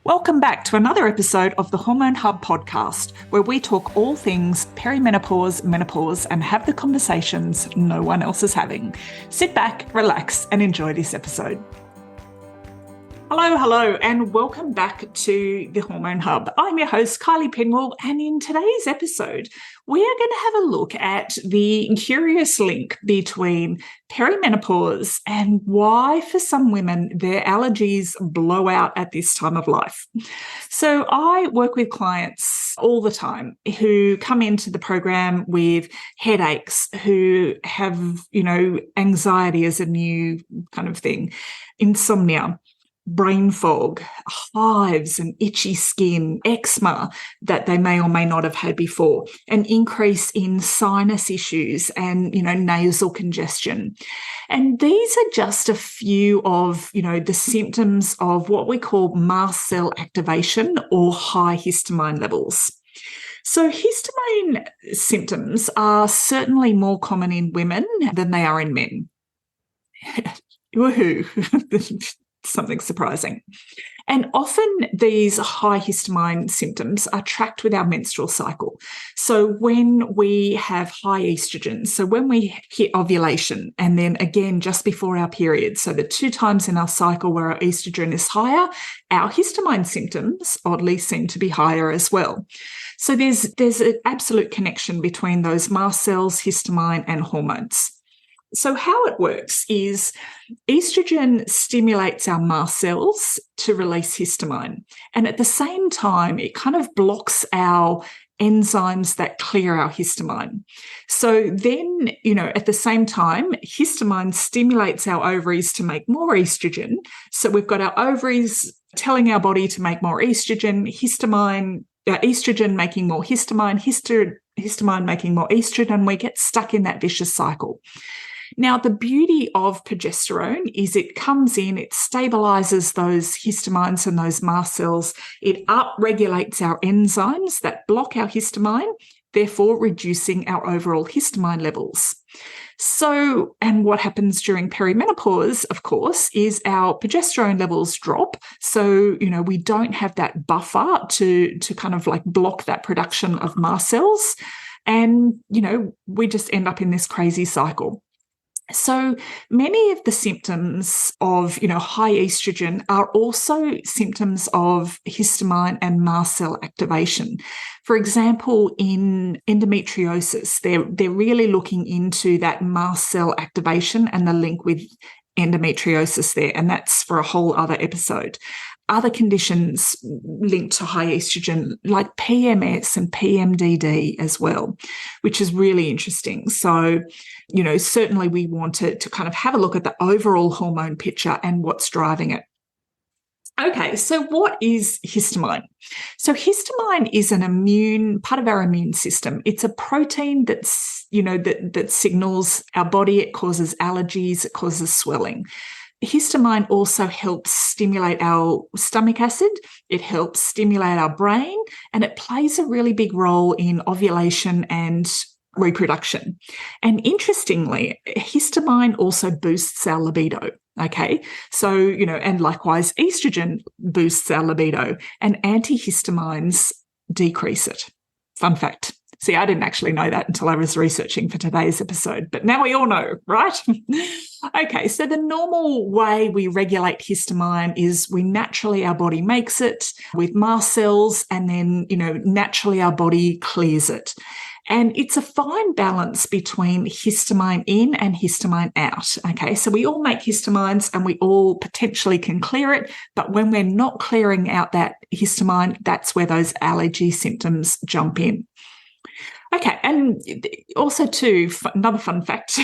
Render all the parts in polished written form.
Welcome back to another episode of the Hormone Hub podcast, where we talk all things perimenopause, menopause, and have the conversations no one else is having. Sit back, relax, and enjoy this episode. Hello, and welcome back to the Hormone Hub. I'm your host, Kylie Penwell, and in today's episode, we are going to have a look at the curious link between perimenopause and why, for some women, their allergies blow out at this time of life. So I work with clients all the time who come into the program with headaches, who have, anxiety as a new kind of thing, insomnia, brain fog, hives and itchy skin, eczema that they may or may not have had before, an increase in sinus issues and, nasal congestion. And these are just a few of, the symptoms of what we call mast cell activation or high histamine levels. So histamine symptoms are certainly more common in women than they are in men. Woohoo! Something surprising. And often these high histamine symptoms are tracked with our menstrual cycle. So when we have high estrogen, so when we hit ovulation, and then again just before our period, so the 2 times in our cycle where our estrogen is higher, our histamine symptoms oddly seem to be higher as well. So there's an absolute connection between those mast cells, histamine, and hormones. So how it works is estrogen stimulates our mast cells to release histamine. And at the same time, it kind of blocks our enzymes that clear our histamine. So then, at the same time, histamine stimulates our ovaries to make more estrogen. So we've got our ovaries telling our body to make more estrogen, estrogen making more histamine, histamine making more estrogen, and we get stuck in that vicious cycle. Now, the beauty of progesterone is it comes in, it stabilises those histamines and those mast cells. It upregulates our enzymes that block our histamine, therefore reducing our overall histamine levels. So, and what happens during perimenopause, of course, is our progesterone levels drop. So, we don't have that buffer to kind of like block that production of mast cells. And, we just end up in this crazy cycle. So many of the symptoms of, high estrogen are also symptoms of histamine and mast cell activation. For example, in endometriosis, they're really looking into that mast cell activation and the link with endometriosis there, and that's for a whole other episode. Other conditions linked to high estrogen, like PMS and PMDD as well, which is really interesting. So, certainly we want to kind of have a look at the overall hormone picture and what's driving it. Okay, so what is histamine? So histamine is an part of our immune system. It's a protein that's, that signals our body. It causes allergies, it causes swelling. Histamine also helps stimulate our stomach acid, it helps stimulate our brain, and it plays a really big role in ovulation and reproduction. And interestingly, histamine also boosts our libido. Okay, so, and likewise, estrogen boosts our libido, and antihistamines decrease it. Fun fact. See, I didn't actually know that until I was researching for today's episode, but now we all know, right? Okay, so the normal way we regulate histamine is our body makes it with mast cells, and then, naturally our body clears it. And it's a fine balance between histamine in and histamine out. Okay, so we all make histamines and we all potentially can clear it, but when we're not clearing out that histamine, that's where those allergy symptoms jump in. Okay, and also too, another fun fact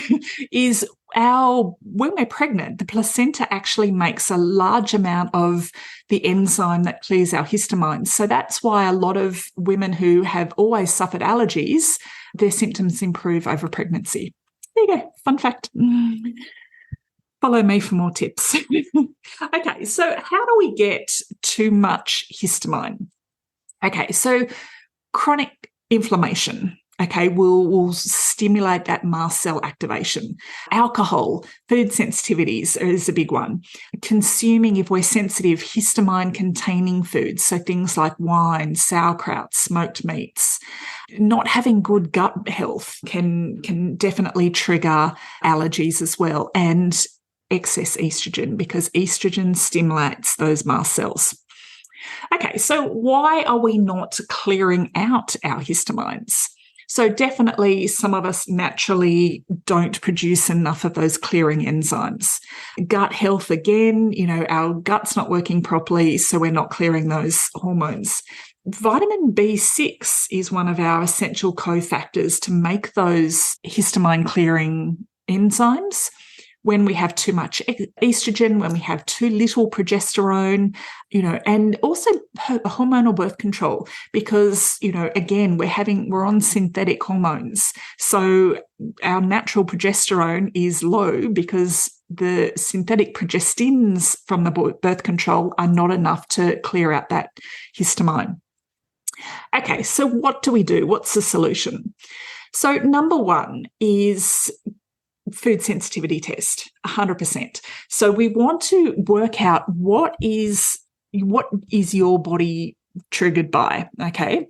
is when we're pregnant, the placenta actually makes a large amount of the enzyme that clears our histamine. So that's why a lot of women who have always suffered allergies, their symptoms improve over pregnancy. There you go, fun fact. Follow me for more tips. Okay, so how do we get too much histamine? Okay, so chronic inflammation okay, will stimulate that mast cell activation. Alcohol, food sensitivities is a big one. Consuming, if we're sensitive, histamine-containing foods, so things like wine, sauerkraut, smoked meats. Not having good gut health can definitely trigger allergies as well, and excess estrogen, because estrogen stimulates those mast cells. Okay, so why are we not clearing out our histamines? So definitely some of us naturally don't produce enough of those clearing enzymes. Gut health, again, our gut's not working properly, so we're not clearing those hormones. Vitamin B6 is one of our essential cofactors to make those histamine clearing enzymes. When we have too much estrogen, when we have too little progesterone, and also hormonal birth control, because, again, we're on synthetic hormones. So our natural progesterone is low because the synthetic progestins from the birth control are not enough to clear out that histamine. Okay, so what do we do? What's the solution? So number one is food sensitivity test, 100%. So we want to work out what is your body triggered by, okay?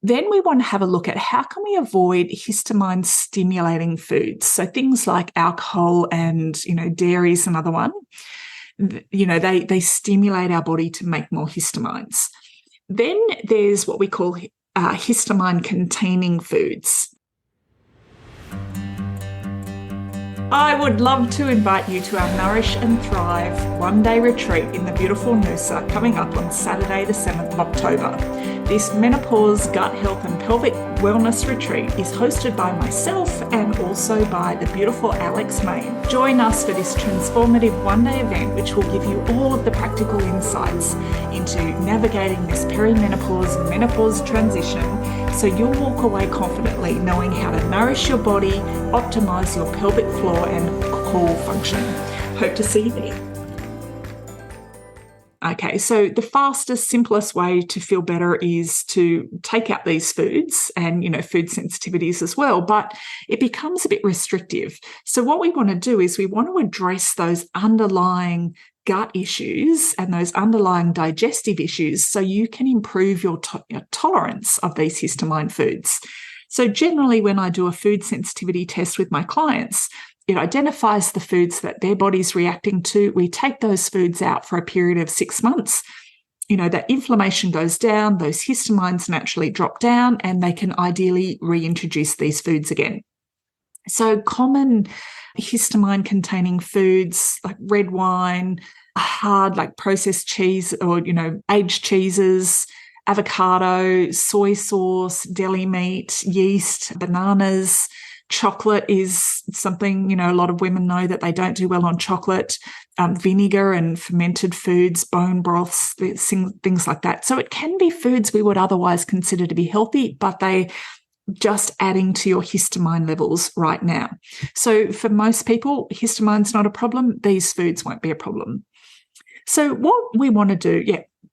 Then we want to have a look at how can we avoid histamine stimulating foods. So things like alcohol and, dairy is another one. They stimulate our body to make more histamines. Then there's what we call histamine containing foods. I would love to invite you to our Nourish and Thrive one-day retreat in the beautiful Noosa coming up on Saturday the 7th of October. This menopause, gut health and pelvic wellness retreat is hosted by myself and also by the beautiful Alex Main. Join us for this transformative one-day event which will give you all of the practical insights into navigating this perimenopause and menopause transition, so you'll walk away confidently knowing how to nourish your body, optimise your pelvic floor and core function. Hope to see you there. Okay, so the fastest, simplest way to feel better is to take out these foods and, food sensitivities as well, but it becomes a bit restrictive. So what we want to do is we want to address those underlying gut issues and those underlying digestive issues so you can improve your tolerance of these histamine foods. So generally when I do a food sensitivity test with my clients, it identifies the foods that their body's reacting to. We take those foods out for a period of 6 months. That inflammation goes down, those histamines naturally drop down, and they can ideally reintroduce these foods again. So common histamine-containing foods like red wine, hard like processed cheese or, aged cheeses, avocado, soy sauce, deli meat, yeast, bananas. Chocolate is something, a lot of women know that they don't do well on chocolate, vinegar and fermented foods, bone broths, things like that. So it can be foods we would otherwise consider to be healthy, but they just adding to your histamine levels right now. So for most people, histamine's not a problem. These foods won't be a problem. So what we want to do,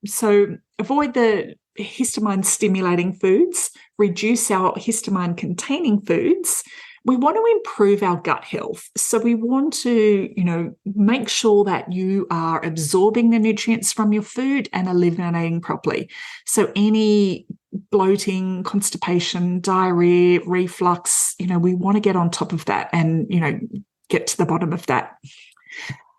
so avoid the histamine stimulating foods, reduce our histamine containing foods. We want to improve our gut health. So we want to, make sure that you are absorbing the nutrients from your food and eliminating properly. So any bloating, constipation, diarrhea, reflux, we want to get on top of that and, get to the bottom of that.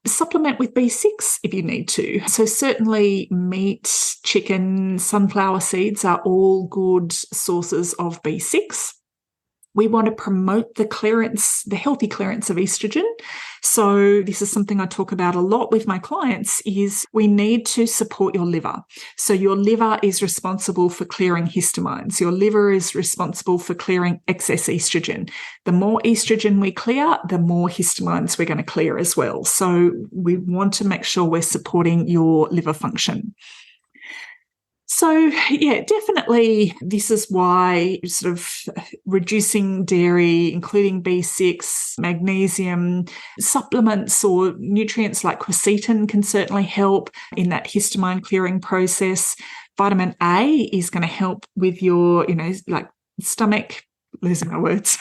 Supplement with B6 if you need to. So certainly meat, chicken, sunflower seeds are all good sources of B6. We want to promote the healthy clearance of estrogen. So this is something I talk about a lot with my clients is we need to support your liver. So your liver is responsible for clearing histamines. Your liver is responsible for clearing excess estrogen. The more estrogen we clear, the more histamines we're going to clear as well. So we want to make sure we're supporting your liver function. So, definitely this is why sort of reducing dairy, including B6, magnesium, supplements or nutrients like quercetin can certainly help in that histamine clearing process. Vitamin A is going to help with your, like stomach losing my words.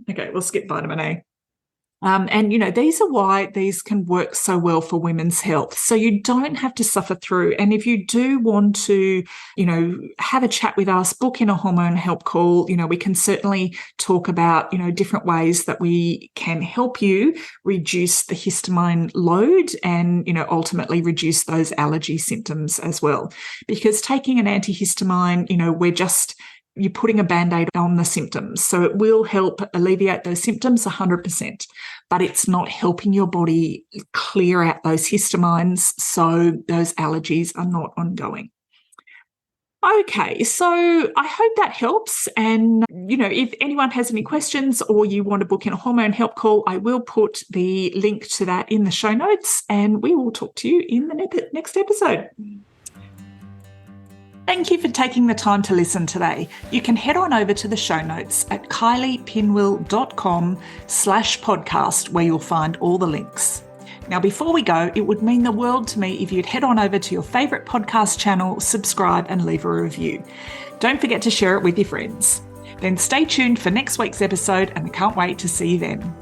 Okay, we'll skip vitamin A. And, these are why these can work so well for women's health. So you don't have to suffer through. And if you do want to, have a chat with us, book in a hormone help call, we can certainly talk about, different ways that we can help you reduce the histamine load and, ultimately reduce those allergy symptoms as well. Because taking an antihistamine, you're putting a Band-Aid on the symptoms. So it will help alleviate those symptoms 100%, but it's not helping your body clear out those histamines so those allergies are not ongoing. Okay, so I hope that helps. And, if anyone has any questions or you want to book in a hormone help call, I will put the link to that in the show notes, and we will talk to you in the next episode. Thank you for taking the time to listen today. You can head on over to the show notes at kyliepinwill.com/podcast, where you'll find all the links. Now, before we go, it would mean the world to me if you'd head on over to your favourite podcast channel, subscribe and leave a review. Don't forget to share it with your friends. Then stay tuned for next week's episode, and I can't wait to see you then.